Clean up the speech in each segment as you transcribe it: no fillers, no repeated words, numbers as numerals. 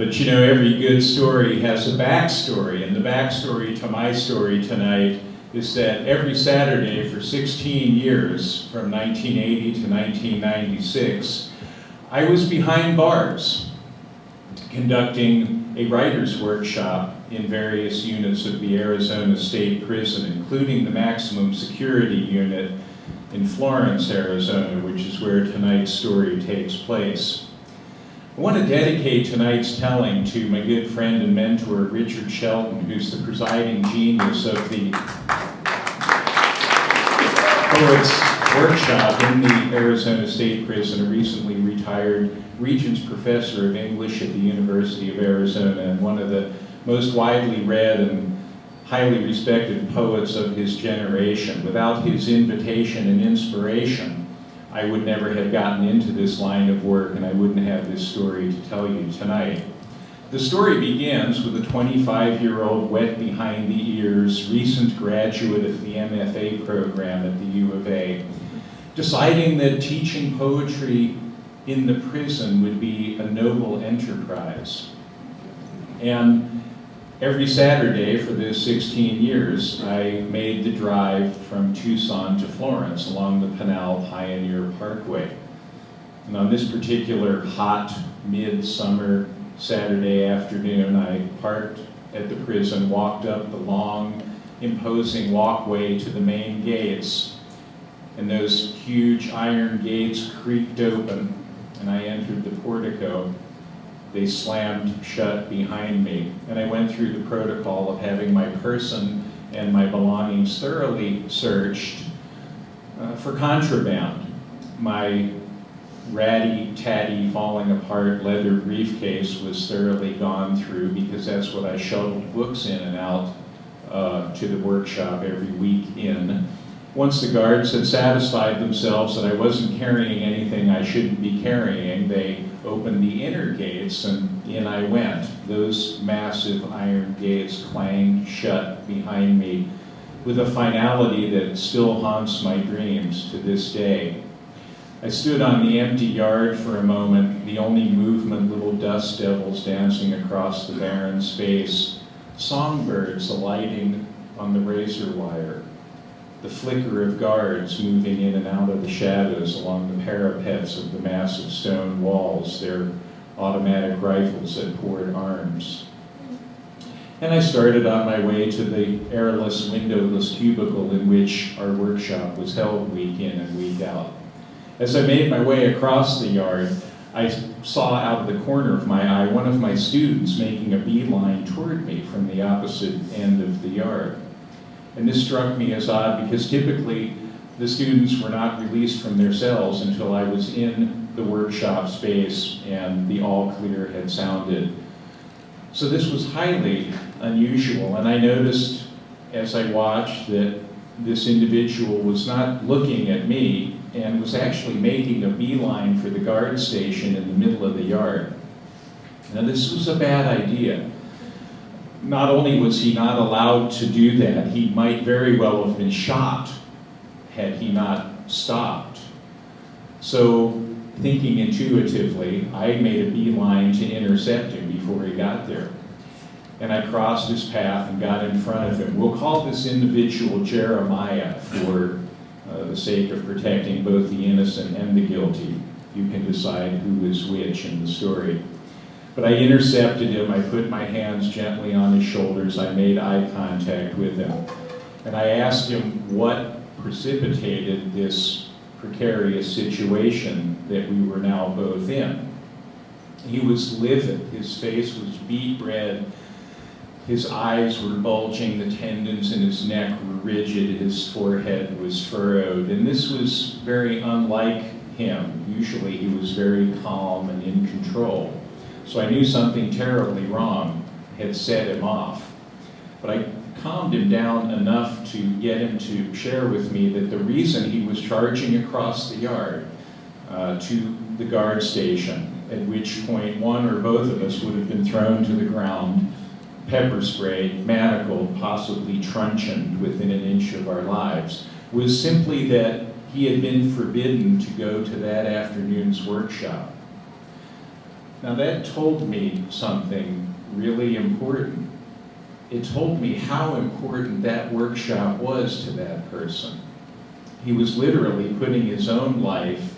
But you know, every good story has a backstory, and the backstory to my story tonight is that every Saturday for 16 years, from 1980 to 1996, I was behind bars, conducting a writer's workshop in various units of the Arizona State Prison, including the maximum security unit in Florence, Arizona, which is where tonight's story takes place. I want to dedicate tonight's telling to my good friend and mentor, Richard Shelton, who's the presiding genius of the Poets Workshop in the Arizona State Prison, a recently retired Regents Professor of English at the University of Arizona, and one of the most widely read and highly respected poets of his generation. Without his invitation and inspiration, I would never have gotten into this line of work, and I wouldn't have this story to tell you tonight. The story begins with a 25-year-old wet behind the ears, recent graduate of the MFA program at the U of A, deciding that teaching poetry in the prison would be a noble enterprise. And every Saturday for those 16 years, I made the drive from Tucson to Florence along the Pinal Pioneer Parkway. And on this particular hot midsummer Saturday afternoon, I parked at the prison, walked up the long, imposing walkway to the main gates, and those huge iron gates creaked open, and I entered the portico. They slammed shut behind me, and I went through the protocol of having my person and my belongings thoroughly searched for contraband. My ratty, tatty, falling apart leather briefcase was thoroughly gone through, because that's what I shuttled books in and out to the workshop every week in. Once the guards had satisfied themselves that I wasn't carrying anything I shouldn't be carrying, they opened the inner gates and in I went. Those massive iron gates clanged shut behind me with a finality that still haunts my dreams to this day. I stood on the empty yard for a moment, the only movement little dust devils dancing across the barren space, songbirds alighting on the razor wire, the flicker of guards moving in and out of the shadows along the parapets of the massive stone walls, their automatic rifles at port arms. And I started on my way to the airless, windowless cubicle in which our workshop was held week in and week out. As I made my way across the yard, I saw out of the corner of my eye one of my students making a beeline toward me from the opposite end of the yard. And this struck me as odd, because typically the students were not released from their cells until I was in the workshop space and the all clear had sounded. So this was highly unusual, and I noticed as I watched that this individual was not looking at me and was actually making a beeline for the guard station in the middle of the yard. Now this was a bad idea. Not only was he not allowed to do that, he might very well have been shot had he not stopped. So, thinking intuitively, I made a beeline to intercept him before he got there. And I crossed his path and got in front of him. We'll call this individual Jeremiah for the sake of protecting both the innocent and the guilty. You can decide who is which in the story. But I intercepted him, I put my hands gently on his shoulders, I made eye contact with him. And I asked him what precipitated this precarious situation that we were now both in. He was livid, his face was beet red, his eyes were bulging, the tendons in his neck were rigid, his forehead was furrowed, and this was very unlike him. Usually he was very calm and in control. So I knew something terribly wrong had set him off. But I calmed him down enough to get him to share with me that the reason he was charging across the yard to the guard station, at which point one or both of us would have been thrown to the ground, pepper sprayed, manacled, possibly truncheoned within an inch of our lives, was simply that he had been forbidden to go to that afternoon's workshop. Now that told me something really important. It told me how important that workshop was to that person. He was literally putting his own life,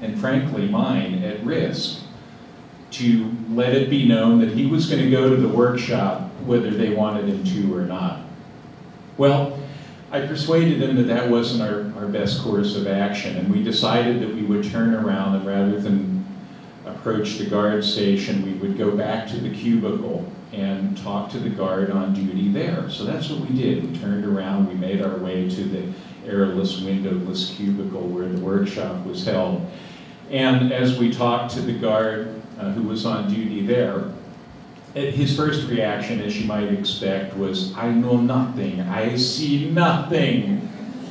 and frankly mine, at risk to let it be known that he was going to go to the workshop whether they wanted him to or not. Well, I persuaded him that that wasn't our best course of action, and we decided that we would turn around, and rather than approach the guard station, we would go back to the cubicle and talk to the guard on duty there. So that's what we did. We turned around, we made our way to the airless, windowless cubicle where the workshop was held. And as we talked to the guard who was on duty there, his first reaction, as you might expect, was, "I know nothing, I see nothing."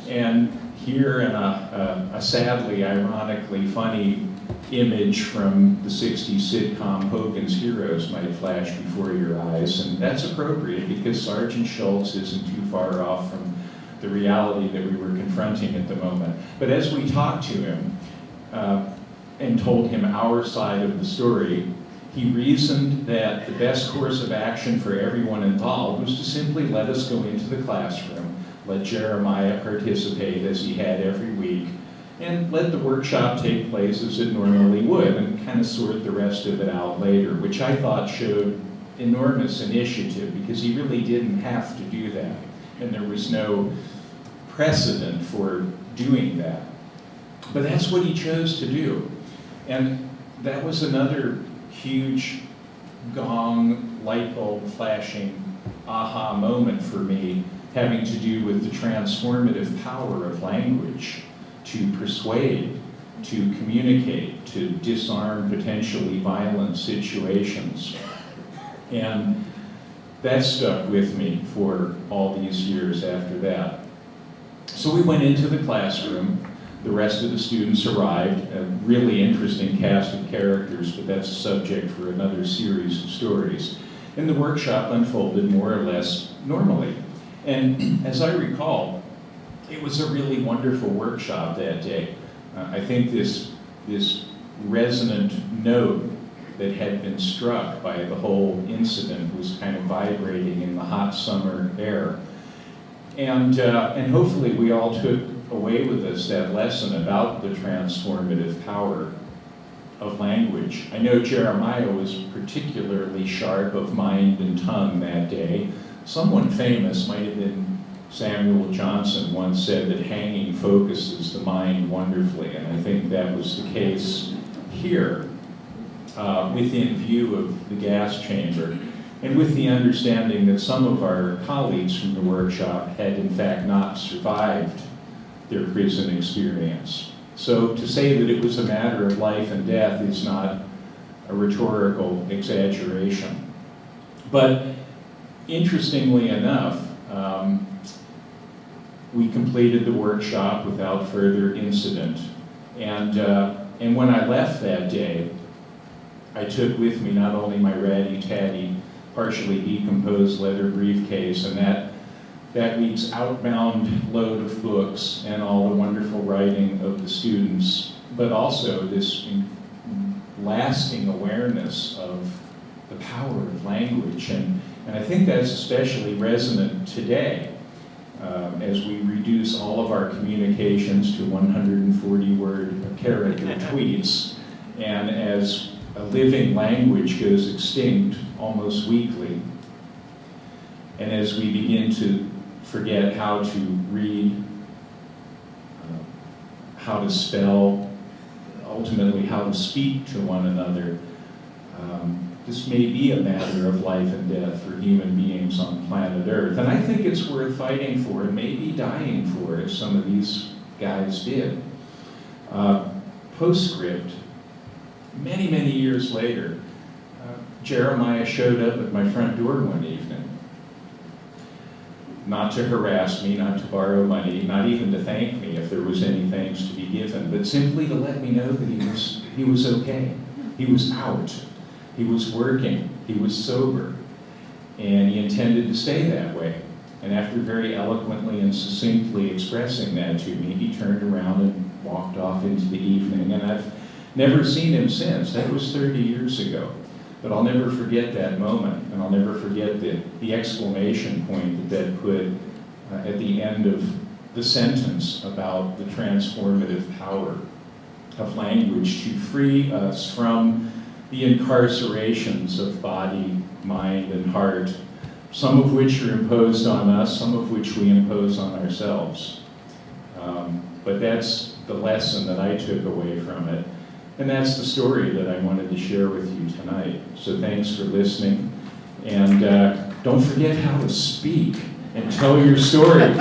And here in a sadly, ironically funny image from the 60s sitcom Hogan's Heroes might flash before your eyes, and that's appropriate because Sergeant Schultz isn't too far off from the reality that we were confronting at the moment. But as we talked to him and told him our side of the story, he reasoned that the best course of action for everyone involved was to simply let us go into the classroom, let Jeremiah participate as he had every week, and let the workshop take place as it normally would, and kind of sort the rest of it out later, which I thought showed enormous initiative because he really didn't have to do that, and there was no precedent for doing that. But that's what he chose to do, and that was another huge gong, light bulb flashing aha moment for me, having to do with the transformative power of language to persuade, to communicate, to disarm potentially violent situations. And that stuck with me for all these years after that. So we went into the classroom. The rest of the students arrived, a really interesting cast of characters, but that's a subject for another series of stories. And the workshop unfolded more or less normally. And as I recall, it was a really wonderful workshop that day. I think this resonant note that had been struck by the whole incident was kind of vibrating in the hot summer air. And hopefully we all took away with us that lesson about the transformative power of language. I know Jeremiah was particularly sharp of mind and tongue that day. Someone famous, might have been Samuel Johnson, once said that hanging focuses the mind wonderfully, and I think that was the case here, within view of the gas chamber, and with the understanding that some of our colleagues from the workshop had in fact not survived their prison experience. So to say that it was a matter of life and death is not a rhetorical exaggeration. But interestingly enough, we completed the workshop without further incident. And when I left that day, I took with me not only my ratty-tatty, partially decomposed leather briefcase and that week's outbound load of books and all the wonderful writing of the students, but also this lasting awareness of the power of language. And I think that's especially resonant today as we reduce all of our communications to 140-word character tweets, and as a living language goes extinct almost weekly, and as we begin to forget how to read, how to spell, ultimately how to speak to one another. This may be a matter of life and death for human beings on planet Earth, and I think it's worth fighting for and maybe dying for, as some of these guys did. Postscript, many, many years later, Jeremiah showed up at my front door one evening. Not to harass me, not to borrow money, not even to thank me if there was any thanks to be given, but simply to let me know that he was okay. He was out. He was working. He was sober. And he intended to stay that way. And after very eloquently and succinctly expressing that to me, he turned around and walked off into the evening. And I've Never seen him since. That was 30 years ago. But I'll never forget that moment, and I'll never forget the exclamation point that put at the end of the sentence about the transformative power of language to free us from the incarcerations of body, mind, and heart, some of which are imposed on us, some of which we impose on ourselves. But that's the lesson that I took away from it. And that's the story that I wanted to share with you tonight. So thanks for listening. And don't forget how to speak and tell your stories.